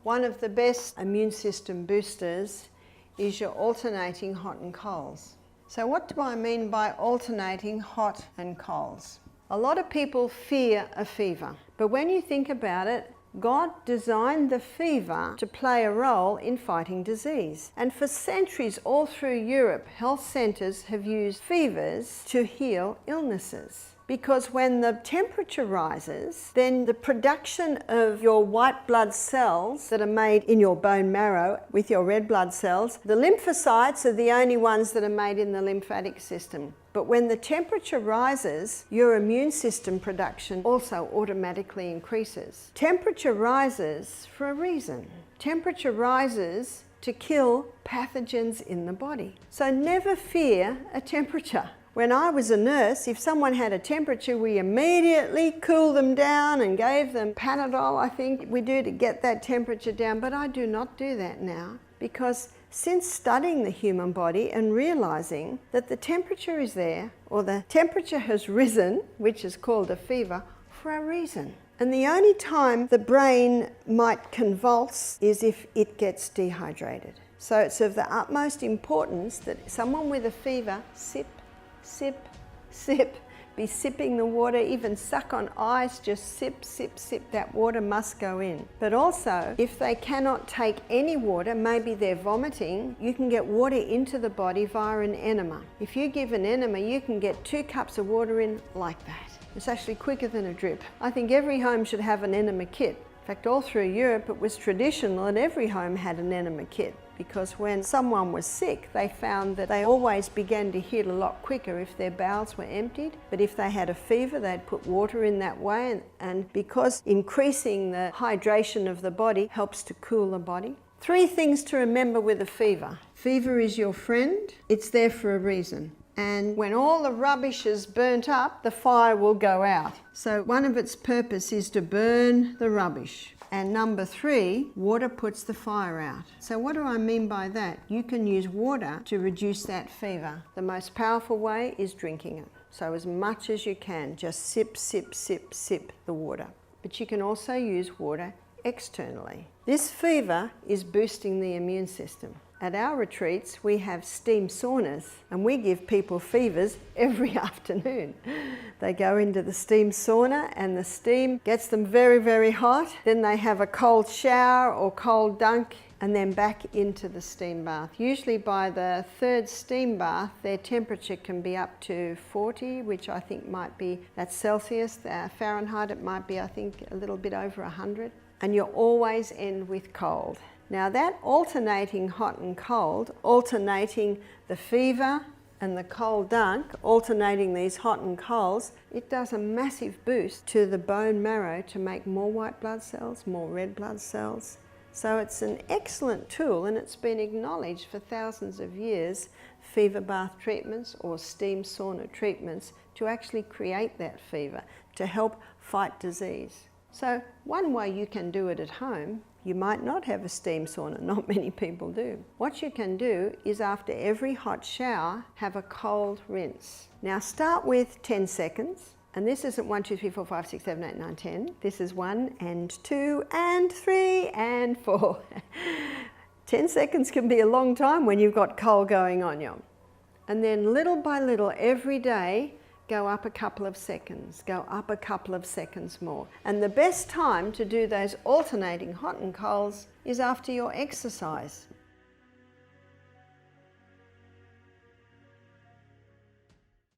One of the best immune system boosters is your alternating hot and colds. So what do I mean by alternating hot and colds? A lot of people fear a fever, but when you think about it, God designed the fever to play a role in fighting disease. And for centuries all through Europe, health centres have used fevers to heal illnesses. Because when the temperature rises, then the production of your white blood cells that are made in your bone marrow with your red blood cells, the lymphocytes are the only ones that are made in the lymphatic system. But when the temperature rises, your immune system production also automatically increases. Temperature rises for a reason. Temperature rises to kill pathogens in the body. So never fear a temperature. When I was a nurse, if someone had a temperature, we immediately cooled them down and gave them Panadol, I think we do, to get that temperature down. But I do not do that now, because since studying the human body and realizing that the temperature is there, or the temperature has risen, which is called a fever, for a reason. And the only time the brain might convulse is if it gets dehydrated. So it's of the utmost importance that someone with a fever sip, sip, sip, be sipping the water, even suck on ice, just sip, sip, sip. That water must go in. But also, if they cannot take any water, maybe they're vomiting, you can get water into the body via an enema. If you give an enema, you can get 2 cups of water in like that. It's actually quicker than a drip. I think every home should have an enema kit. In fact, all through Europe, it was traditional that every home had an enema kit, because when someone was sick, they found that they always began to heal a lot quicker if their bowels were emptied. But if they had a fever, they'd put water in that way, and because increasing the hydration of the body helps to cool the body. 3 things to remember with a fever. Fever is your friend. It's there for a reason. And when all the rubbish is burnt up, the fire will go out. So one of its purpose is to burn the rubbish. And number 3, water puts the fire out. So what do I mean by that? You can use water to reduce that fever. The most powerful way is drinking it. So as much as you can, just sip, sip, sip, sip the water. But you can also use water externally. This fever is boosting the immune system. At our retreats, we have steam saunas, and we give people fevers every afternoon. They go into the steam sauna, and the steam gets them very, very hot. Then they have a cold shower or cold dunk, and then back into the steam bath. Usually by the 3rd steam bath, their temperature can be up to 40, which I think might be, that's Celsius. Fahrenheit, it might be, I think, a little bit over 100. And you always end with cold. Now that alternating hot and cold, alternating the fever and the cold dunk, alternating these hot and colds, it does a massive boost to the bone marrow to make more white blood cells, more red blood cells. So it's an excellent tool, and it's been acknowledged for thousands of years, fever bath treatments or steam sauna treatments, to actually create that fever, to help fight disease. So one way you can do it at home, you might not have a steam sauna, not many people do. What you can do is after every hot shower, have a cold rinse. Now start with 10 seconds, and this isn't 1, 2, 3, 4, 5, 6, 7, 8, 9, 10. This is 1 and 2 and 3 and 4. 10 seconds can be a long time when you've got cold going on you. And then little by little every day, go up a couple of seconds, go up a couple of seconds more. And the best time to do those alternating hot and colds is after your exercise.